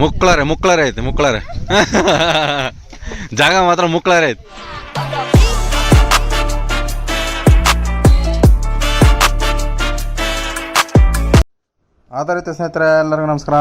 ಮುಕ್ಳಾರೆ ಐತಿ ಮುಕ್ಳಾರೆ ಜಾಗ ಮಾತ್ರ ಮುಕ್ಳಾರೆ ಐತಿ. ಆಧಾರಿತ ಸ್ನೇಹಿತರೆ, ಎಲ್ಲರಿಗೂ ನಮಸ್ಕಾರ.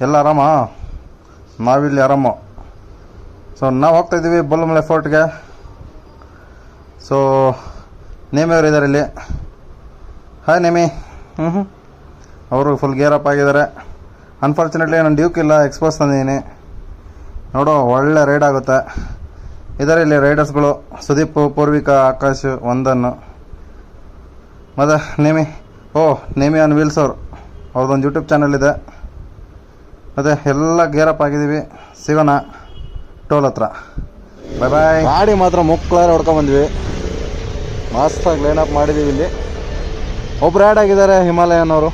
ಎಲ್ಲ ಆರಾಮ? ನಾವಿಲ್ಲಿ ಆರಾಮು. ಸೊ ನಾವು ಹೋಗ್ತಾಯಿದ್ದೀವಿ ಬೊಲ್ಲಮಲೆ ಫೋರ್ಟ್ಗೆ. ಸೊ ನೇಮಿಯವರು ಇದ್ದಾರೆ ಇಲ್ಲಿ. ಹಾಯ್ ನೇಮಿ. ಅವರು ಫುಲ್ ಗೇರ್ ಅಪ್ ಆಗಿದ್ದಾರೆ. ಅನ್ಫಾರ್ಚುನೇಟ್ಲಿ ನಾನು ಡ್ಯೂಕ್ ಇಲ್ಲ, ಎಕ್ಸ್ಪೋಸ್ ತಂದಿದ್ದೀನಿ. ನೋಡೋ ಒಳ್ಳೆ ರೈಡ್ ಆಗುತ್ತೆ. ಇದ್ದಾರೆ ಇಲ್ಲಿ ರೈಡರ್ಸ್ಗಳು: ಸುದೀಪ್, ಪೂರ್ವಿಕಾ, ಆಕಾಶ್, ವಂದನ್ ಮತ್ತು ನೇಮಿ. ನೇಮಿ ಆನ್ ವೀಲ್ಸ್ ಅವ್ರದ್ದೊಂದು ಯೂಟ್ಯೂಬ್ ಚಾನಲ್ ಇದೆ. ಮತ್ತು ಎಲ್ಲ ಗೇರಪ್ ಆಗಿದ್ದೀವಿ. ಸಿಗೋಣ ಟೋಲ್ ಹತ್ರ. ಬಾಯ್ ಬಾಯ್. ಗಾಡಿ ಮಾತ್ರ ಮುಕ್ಳಾರೆ ಹೊಡ್ಕೊಂಬಂದ್ವಿ. ಮಸ್ತಾಗಿ ಲೈನಪ್ ಮಾಡಿದ್ದೀವಿ. ಇಲ್ಲಿ ಒಬ್ರು ಆ್ಯಡ್ ಆಗಿದ್ದಾರೆ, ಹಿಮಾಲಯನ್ ಅವರು.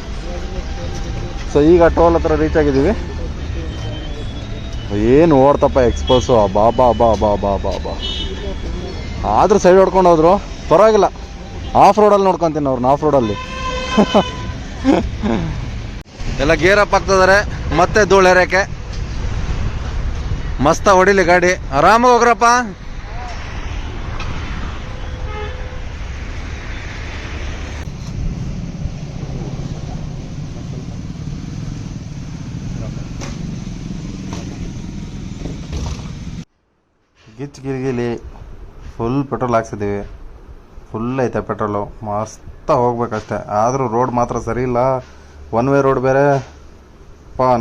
ಸೊ ಈಗ ಟೋಲ್ ಹತ್ರ ರೀಚ್ ಆಗಿದ್ದೀವಿ. ಏನು ಓಡ್ತಪ್ಪ ಎಕ್ಸ್ಪೋಸು, ಬಾ ಬಾ ಬಾ ಬಾ ಬಾ ಬಾ ಬಾ. ಆದರೂ ಸೈಡ್ ಹೊಡ್ಕೊಂಡು ಹೋದ್ರು, ಪರವಾಗಿಲ್ಲ. ಆಫ್ ರೋಡಲ್ಲಿ ನೋಡ್ಕೊತೀನಿ ಅವ್ರನ್ನ, ಆಫ್ ರೋಡಲ್ಲಿ ಎಲ್ಲ ಗೇರ್ ಅಪ್ ಆಗ್ತಿದ್ದಾರೆ. ಮತ್ತೆ ಧೂಳೆರಕ್ಕೆ ಮಸ್ತ ಹೊಡಿಲಿ ಗಾಡಿ. ಆರಾಮಾಗಿ ಹೋಗ್ರಪ್ಪ. ಗಿಚ್ ಗಿರ್ಗಿಲಿ ಫುಲ್ ಪೆಟ್ರೋಲ್ ಹಾಕ್ಸಿದ್ದೀವಿ. ಫುಲ್ ಐತೆ ಪೆಟ್ರೋಲು. ಮಸ್ತ ಹೋಗ್ಬೇಕಷ್ಟೆ. ಆದರೂ ರೋಡ್ ಮಾತ್ರ ಸರಿ ಇಲ್ಲ. ಒನ್ ವೇ ರೋಡ್ ಬೇರೆ.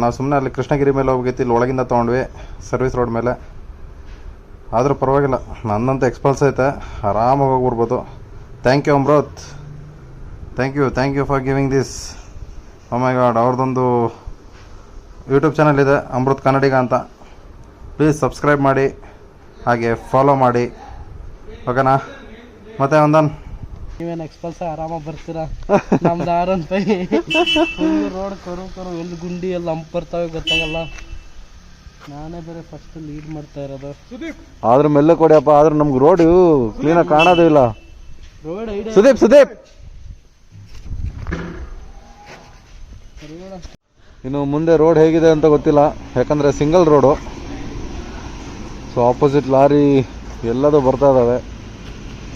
ನಾವು ಸುಮ್ಮನೆ ಅಲ್ಲಿ ಕೃಷ್ಣಗಿರಿ ಮೇಲೆ ಹೋಗಿತ್ತು, ಇಲ್ಲಿ ಒಳಗಿಂದ ತೊಗೊಂಡ್ವಿ ಸರ್ವಿಸ್ ರೋಡ್ ಮೇಲೆ. ಆದರೂ ಪರವಾಗಿಲ್ಲ, ನನ್ನಂತ ಎಕ್ಸ್ಪಲ್ಸ್ ಐತೆ, ಆರಾಮಾಗಿ ಹೋಗ್ಬಿಡ್ಬೋದು. Thank you Amrut, thank you for giving this. Oh my god. ಅವ್ರದ್ದೊಂದು ಯೂಟ್ಯೂಬ್ ಚಾನಲ್ ಇದೆ, ಅಮೃತ್ ಕನ್ನಡಿಗ ಅಂತ. ಪ್ಲೀಸ್ ಸಬ್ಸ್ಕ್ರೈಬ್ ಮಾಡಿ, ಹಾಗೆ ಫಾಲೋ ಮಾಡಿ, ಓಕೆನಾ? ಮತ್ತೆ ಒಂದನ್ ನೀವೇನು ಎಕ್ಸ್ಪಲ್ಸ್ ಆರಾಮಾಗಿ ಬರ್ತೀರಾ? ನಮ್ದು R15 ಫುಲ್ ರೋಡ್ ಕರು ಎಲ್ಲಿ ಗುಂಡಿ ಎಲ್ಲ ಹಂಪ್ ಬರ್ತಾವೆ ಗೊತ್ತಾಗಲ್ಲ. ನಾನೇ ಬೇರೆ ಫಸ್ಟ್ ಲೀಡ್ ಮಾಡ್ತಾ ಇರೋದು. ಆದ್ರೂ ಮೆಲ್ಲ ಕೊಡಿಯಪ್ಪ. ಆದ್ರೂ ನಮ್ಗೆ ರೋಡ್ ಕ್ಲೀನಾಗಿ ಕಾಣೋದು ಇಲ್ಲ. ರೋಡ್ ಐಡಿಯಾ ಸುದೀಪ್ ಇನ್ನು ಮುಂದೆ ರೋಡ್ ಹೇಗಿದೆ ಅಂತ ಗೊತ್ತಿಲ್ಲ, ಯಾಕಂದರೆ single road. So opposite lorry ಎಲ್ಲದೂ ಬರ್ತಾ ಇದ್ದಾವೆ.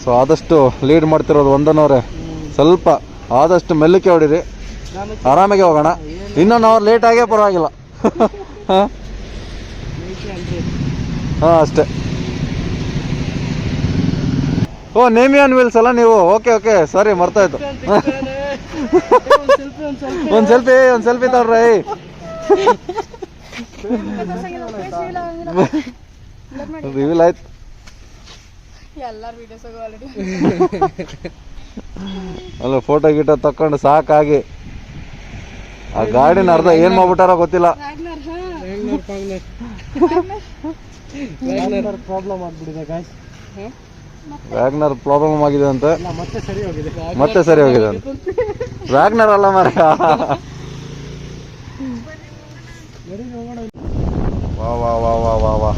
ಸೊ ಆದಷ್ಟು ಲೀಡ್ ಮಾಡ್ತಿರೋದು ವಂದನವರೇ. ಸ್ವಲ್ಪ ಆದಷ್ಟು ಮೆಲ್ಲಕ್ಕೆ ಹೊಡೀರಿ, ಆರಾಮಾಗಿ ಹೋಗೋಣ. ಇನ್ನೊಂದು ಅವರ್ ಲೇಟ್ ಆಗೇ ಪರವಾಗಿಲ್ಲ. ಹಾಂ ಅಷ್ಟೇ. ನೇಮಿಯಾನ್ ವೀಲ್ಸ್ ಅಲ್ಲ ನೀವು? ಓಕೆ ಸಾರಿ, ಮರ್ತಾಯ್ತು. ಒಂದು ಸೆಲ್ಫಿ ತಗೊಳ್ರಿ. ರಿವೀಲ್ ಆಯ್ತು. ಅಲ್ಲ ಫೋಟೋ ಗೀಟೋ ತಕೊಂಡು ಸಾಕಾಗಿ ಆ ಗಾಡಿನ ಅರ್ಧ ಏನ್ ಮಾಡ್ಬಿಟ್ಟಾರ ಗೊತ್ತಿಲ್ಲ. ಪ್ರಾಬ್ಲಮ್ ಆಗ್ಬಿಟ್ಟಿದೆ ಗಾಯ್ಸ್. ವ್ಯಾಗ್ನರ್ ಪ್ರಾಬ್ಲಮ್ ಆಗಿದೆ ಅಂತ. ಮತ್ತೆ ಸರಿ ಹೋಗಿದೆ ಅಂತ. ವ್ಯಾಗ್ನರ್ ಅಲ್ಲ ಮಾರ. ವಾ ವಾ ವಾ ವಾ ವಾ ವಾ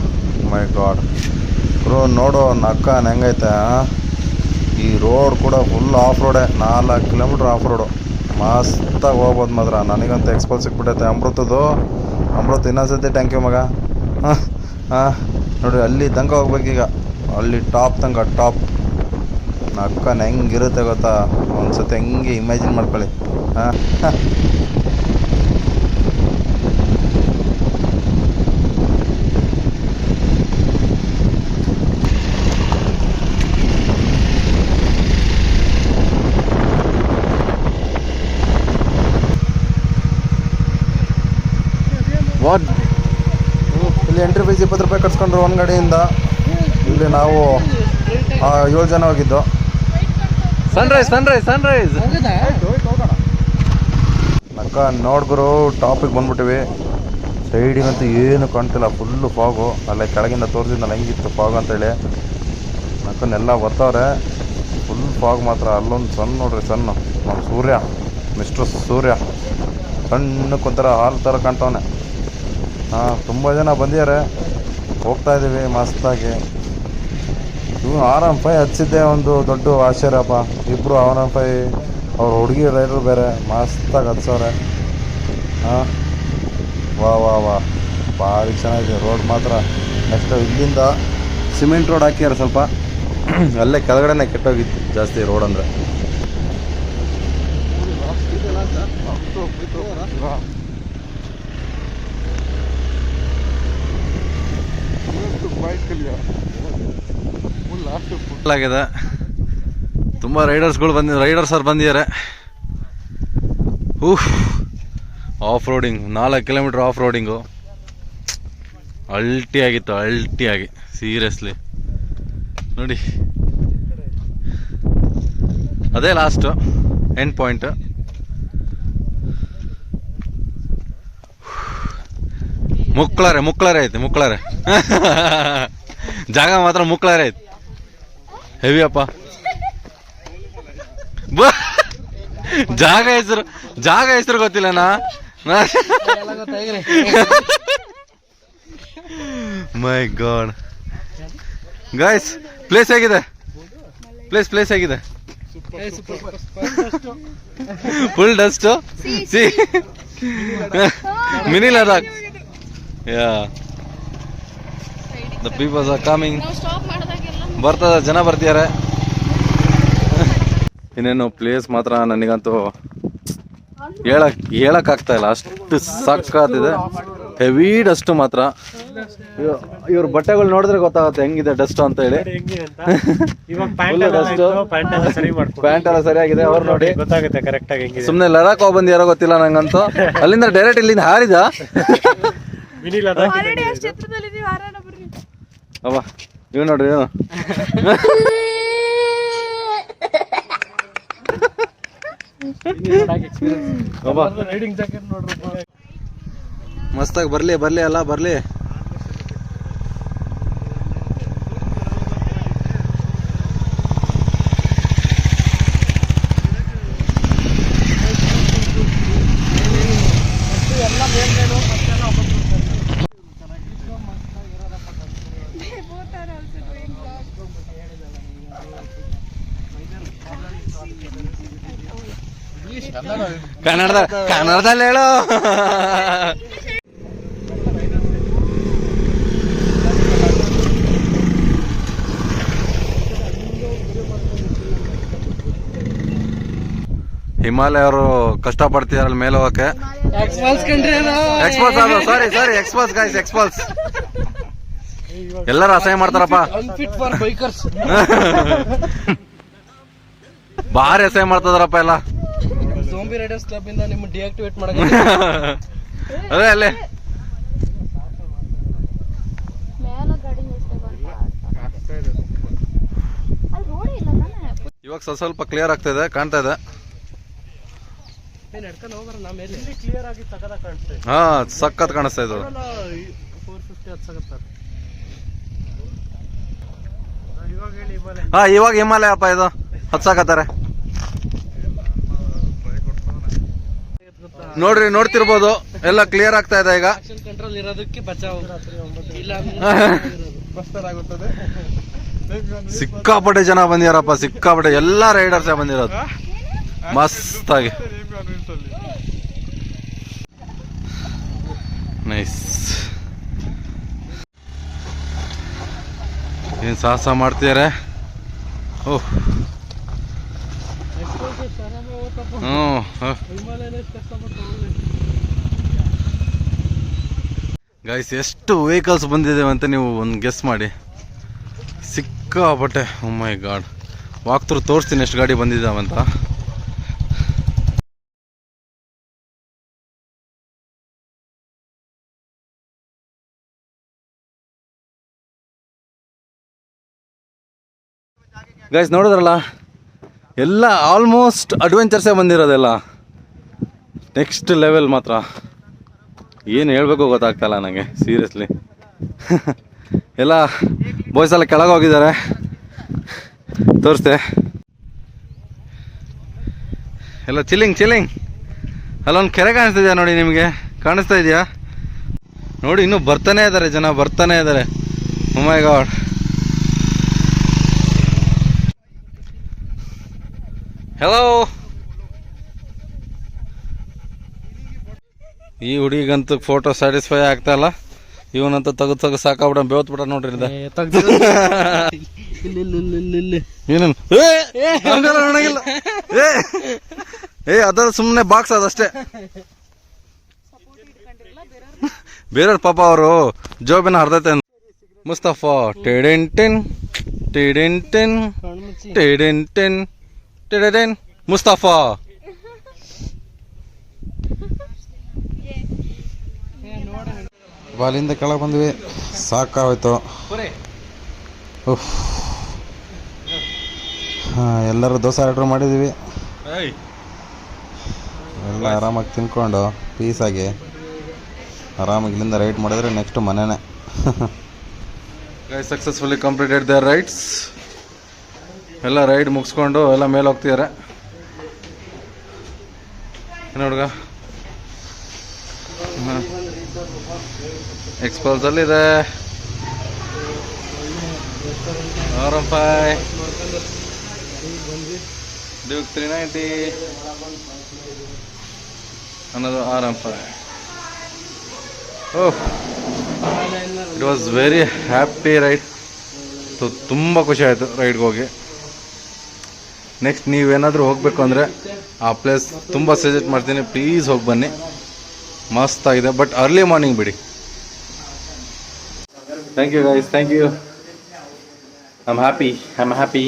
ಮೈ ಗಾಡ್ ಬ್ರೋ, ನೋಡು ನಕ್ಕ ಹೆಂಗೈತೆ. ಈ ರೋಡ್ ಕೂಡ ಫುಲ್ ಆಫ್ ರೋಡೆ. 4 ಕಿಲೋಮೀಟ್ರ್ ಆಫ್ ರೋಡು. ಮಸ್ತಾಗಿ ಹೋಗ್ಬೋದು ಮಾತ್ರ. ನನಗಂತ ಎಕ್ಸ್ಪೋಸ್ ಸಿಕ್ಬಿಟ್ಟೈತೆ ಅಮೃತ್ ಇನ್ನೊಂದ್ಸತಿ ಥ್ಯಾಂಕ್ ಯು ಮಗ. ಹಾಂ ನೋಡಿ, ಅಲ್ಲಿ ತನಕ ಹೋಗ್ಬೇಕೀಗ. ಅಲ್ಲಿ ಟಾಪ್ ನಕ್ಕನ ಹೆಂಗಿರುತ್ತೆ ಗೊತ್ತಾ? ಒಂದ್ಸತಿ ಹೆಂಗೆ ಇಮ್ಯಾಜಿನ್ ಮಾಡ್ಕೊಳ್ಳಿ. ಹಾಂ ಇಲ್ಲಿ ಎಂಟ್ರಿ ಫೀಸ್ 20 ರೂಪಾಯಿ ಕಟ್ಸ್ಕೊಂಡ್ರು ಒಂದು ಗಾಡಿಯಿಂದ. ಇಲ್ಲಿ ನಾವು 7 ಜನ ಹೋಗಿದ್ದು. ಸನ್ರೈಸ್ ನಕ್ಕ ನೋಡ್ಗುರು. ಟಾಪಿಗೆ ಬಂದ್ಬಿಟ್ಟಿವಿ. ಸೈಡಿಗಂತೂ ಏನು ಕಾಣ್ತಿಲ್ಲ, ಫುಲ್ಲು ಫಾಗು. ಅಲ್ಲೇ ಕೆಳಗಿಂದ ತೋರಿಸಿದ್ನಲ್ಲ ಹೆಂಗಿತ್ತು ಫಾಗ್ ಅಂತೇಳಿ. ನಕ್ಕನ್ನೆಲ್ಲ ಬರ್ತಾವ್ರೆ. ಫುಲ್ ಫಾಗ್ ಮಾತ್ರ. ಅಲ್ಲೊಂದು ಸಣ್ಣ ನೋಡ್ರಿ, ಸಣ್ಣ ನಮ್ಮ ಸೂರ್ಯ, ಮಿಸ್ಟರ್ ಸೂರ್ಯ ಸಣ್ಣಕ್ಕೊಂಥರ ಹಾಲು ಥರ ಕಾಣ್ತಾವನೆ. ತುಂಬ ಜನ ಬಂದಿದ್ದಾರೆ, ಹೋಗ್ತಾಯಿದ್ದೀವಿ ಮಸ್ತಾಗಿ. R15 ಹಚ್ಚಿದ್ದೆ ಒಂದು ದೊಡ್ಡ ಆಶ್ಚರ್ಯಪ್ಪ. ಇಬ್ಬರು R15 ಅವ್ರ ಹುಡುಗಿ ರೈಡರ್ ಬೇರೆ ಮಸ್ತಾಗಿ ಹಚ್ಚವ್ರೆ. ವಾ ವಾ ವಾ ಭಾರಿ ಚೆನ್ನಾಗಿದೆ ರೋಡ್ ಮಾತ್ರ. ನೆಕ್ಸ್ಟ್ ಇಲ್ಲಿಂದ ಸಿಮೆಂಟ್ ರೋಡ್ ಹಾಕ್ಯಾರ ಸ್ವಲ್ಪ. ಅಲ್ಲೇ ಕೆಳಗಡೆನೆ ಕೆಟ್ಟೋಗಿತ್ತು ಜಾಸ್ತಿ ರೋಡ್ ಅಂದರೆ. ಆಗಿದೆ. ತುಂಬ ರೈಡರ್ಸ್ ಅವ್ರು ಬಂದಿದ್ದಾರೆ. Off roading 4 kilometre off roading ಅಲ್ಟಿಯಾಗಿ ಸೀರಿಯಸ್ಲಿ ನೋಡಿ. ಅದೇ ಲಾಸ್ಟು ಎಂಡ್ ಪಾಯಿಂಟ್. ಮುಕ್ಳಾರೆ ಐತೆ ಜಾಗ ಮಾತ್ರ ಮುಕ್ಳಾರೆ ಐತೆ. ಹೆವಿ ಅಪ್ಪ. ಜಾಗ ಹೆಸರು ಗೊತ್ತಿಲ್ಲನಾ? ಮೈ ಗಾಡ್ ಗೈಸ್, ಪ್ಲೇಸ್ ಹೇಗಿದೆ? ಪ್ಲೇಸ್ ಹೇಗಿದೆ? Full dust. Mini Ladakh. The peoples are coming. ಜನ ಬರ್ತಿದ್ದಾರೆ. ಇನ್ನೇನು ಪ್ಲೇಸ್ ಮಾತ್ರ ನನಗಂತೂ ಹೇಳಕ್ ಆಗ್ತಾ ಇಲ್ಲ, ಅಷ್ಟು ಸಕ್ಕತ್ತಿದೆ. ಹೆವಿ ಡಸ್ಟ್ ಮಾತ್ರ. ಇವ್ರ ಬಟ್ಟೆಗಳು ನೋಡಿದ್ರೆ ಗೊತ್ತಾಗುತ್ತೆ ಹೆಂಗಿದೆ ಡಸ್ಟ್ ಅಂತ ಹೇಳಿ. ಪ್ಯಾಂಟ್ ಎಲ್ಲ ಸರಿಯಾಗಿದೆ. ಅವ್ರು ನೋಡಿ ಗೊತ್ತಾಗುತ್ತೆ ಕರೆಕ್ಟ್ ಆಗಿ. ಸುಮ್ನೆ ಲಡಾಖ್ ಹೋಗಿ ಬಂದು ಯಾರೋ ಗೊತ್ತಿಲ್ಲ ನಂಗಂತೂ. ಅಲ್ಲಿಂದ ಡೈರೆಕ್ಟ್ ಇಲ್ಲಿಂದ ಹಾರಿದ ಅವ ಇವ್ ನೋಡ್ರಿ ಏನು ಮಸ್ತಾಗಿ ಬರ್ಲಿ ಅಲ್ಲ ಬರ್ಲಿ. ಕನ್ನಡದಲ್ಲಿ ಹೇಳು. ಹಿಮಾಲಯ ಅವರು ಕಷ್ಟಪಡ್ತಿದಾರಲ್ಲ ಮೇಲೆ ಹೋಗಕ್ಕೆ. ಎಕ್ಸ್ಪಲ್ಸ್ ಎಲ್ಲರೂ ಅಸಹ್ಯ ಮಾಡ್ತಾರಪ್ಪ. ಭಾರಿ ಅಸಹ್ಯ ಮಾಡ್ತದಾರಪ್ಪ ಎಲ್ಲ. ಝೋಂಬಿ ರೈಡರ್ಸ್ ಕ್ಲಬ್ ಇಂದ ನಿಮ್ಮ ಡಿಆಕ್ಟಿವೇಟ್ ಮಾಡಕ್ಕೆ ಅದೇ ಅಲ್ಲೇ ಇವಾಗ ಸ್ವಲ್ಪ ಕ್ಲಿಯರ್ ಆಗ್ತಾ ಇದೆ, ಕಾಣ್ತಾ ಇದೆ. ಹಾ ಸಖತ್ ಕಾಣಿಸ್ತಾ ಇದೆ. 450 ಹಾ ಇವಾಗ ಹಿಮಾಲಯ ಅಪ್ಪ ಇದು ಹತ್ಸಾಕತ್ತಾರೆ ನೋಡ್ರಿ, ನೋಡ್ತಿರ್ಬೋದು ಎಲ್ಲ ಕ್ಲಿಯರ್ ಆಗ್ತಾ ಇದೆ ಈಗ. ಕಂಟ್ರೋಲ್ ಇರೋದಕ್ಕೆ ಬಚಾವ್ ಇಲ್ಲ ಸಿಕ್ಕಾಪಟ್ಟೆ ಜನ ಬಂದಿದಾರಪ್ಪ, ಸಿಕ್ಕಾಪಟ್ಟೆ ಎಲ್ಲಾ ರೈಡರ್ಸ್ ಬಂದಿರೋದು ಮಸ್ತಾಗಿ. ನೈಸ್. ಏನ್ ಸಾಹಸ ಮಾಡ್ತಿದಾರೆ. ಓಹ್ ಗೈಸ್, ಎಷ್ಟು ವೆಹಿಕಲ್ಸ್ ಬಂದಿದ್ದೇವೆ ಅಂತ ನೀವು ಒಂದು ಗೆಸ್ ಮಾಡಿ. ಸಿಕ್ಕಾಪಟ್ಟೆ. ಓ ಮೈ ಗಾಡ್, ವಾಕ್ ಥ್ರೂ ತೋರಿಸ್ತೀನಿ ಎಷ್ಟು ಗಾಡಿ ಬಂದಿದ್ದಾವಂತ. ಗೈಸ್ ನೋಡಿದ್ರಲ್ಲ, ಎಲ್ಲ ಆಲ್ಮೋಸ್ಟ್ ಅಡ್ವೆಂಚರ್ಸೇ ಬಂದಿರೋದೆಲ್ಲ. ನೆಕ್ಸ್ಟ್ ಲೆವೆಲ್ ಮಾತ್ರ ಏನು ಹೇಳಬೇಕು ಗೊತ್ತಾಗ್ತಾಯಿಲ್ಲ ನನಗೆ ಸೀರಿಯಸ್ಲಿ. ಎಲ್ಲ ಬಾಯ್ಸ್ ಎಲ್ಲ ಕೆಳಗೆ ಹೋಗಿದ್ದಾರೆ, ತೋರಿಸ್ದೆ. ಎಲ್ಲ ಚಿಲ್ಲಿಂಗ್. ಅಲ್ಲೊಂದು ಕೆರೆ ಕಾಣಿಸ್ತಿದ್ಯಾ ನೋಡಿ, ನಿಮಗೆ ಕಾಣಿಸ್ತಾ ಇದೆಯಾ ನೋಡಿ? ಇನ್ನೂ ಬರ್ತಾನೆ ಇದ್ದಾರೆ ಜನ, ಬರ್ತಾನೆ ಇದ್ದಾರೆ. ಓ ಮೈ ಗಾಡ್. ಹೆಲೋ ಈ ಹುಡುಗಿಗಂತೂ ಫೋಟೋ ಸ್ಯಾಟಿಸ್ಫೈ ಆಗ್ತಾ ಇಲ್ಲ. ಇವನಂತೂ ತೆಗೆದು ಸಾಕಾಗ್ಬಿಡ ಬೇವತ್ ಬಿಡ ನೋಡ್ರಿ ಇದ ಏನೇನು ನೋಡಂಗಿಲ್ಲ. ಅದ ಸುಮ್ಮನೆ ಬಾಕ್ಸ್ ಅದಷ್ಟೇ. ಬೇರೆಯವ್ರ ಪಾಪ ಅವರು ಜೋಬಿನ ಹರ್ದೈತೆ. ಮುಸ್ತಫಾ ಟೆಡೆನ್ ಟೆನ್ ಟೆಡೆನ್ ಟೆನ್ ಟೆಡೆನ್ ಟೆನ್ ಟೆಡೆನ್ ಮುಸ್ತಫಾ. ಅಲ್ಲಿಂದ ಕೆಳಗೆ ಬಂದ್ವಿ, ಸಾಕಾಗೋಯ್ತು. ಎಲ್ಲರೂ ದೋಸೆ ಆರ್ಡ್ರ್ ಮಾಡಿದ್ವಿ. ಎಲ್ಲ ಆರಾಮಾಗಿ ತಿನ್ಕೊಂಡು ಪೀಸಾಗಿ ಆರಾಮಾಗಿ ಇಲ್ಲಿಂದ ರೈಡ್ ಮಾಡಿದ್ರೆ ನೆಕ್ಸ್ಟ್ ಮನೆನೇ. Successfully completed their rides. ಎಲ್ಲ ರೈಡ್ ಮುಗಿಸ್ಕೊಂಡು ಎಲ್ಲ ಮೇಲೆ ಹೋಗ್ತಿದ್ದಾರೆ. ನೋಡ್ಗ ಎಕ್ಸ್ಪಲ್ಸಲ್ಲಿದೆ R15 ಡ್ಯೂಕ್ 390 ಅನ್ನೋದು R15. Oh, it was very happy ride. ತುಂಬ ಖುಷಿ ಆಯಿತು ರೈಡ್ಗೆ ಹೋಗಿ. ನೆಕ್ಸ್ಟ್ ನೀವೇನಾದರೂ ಹೋಗಬೇಕು ಅಂದರೆ ಆ ಪ್ಲೇಸ್ ತುಂಬ ಸಜೆಸ್ಟ್ ಮಾಡ್ತೀನಿ, ಪ್ಲೀಸ್ ಹೋಗಿ ಬನ್ನಿ, ಮಸ್ತಾಗಿದೆ. ಬಟ್ ಅರ್ಲಿ ಮಾರ್ನಿಂಗ್ ಬಿಡಿ. Thank you guys, thank you. I am happy.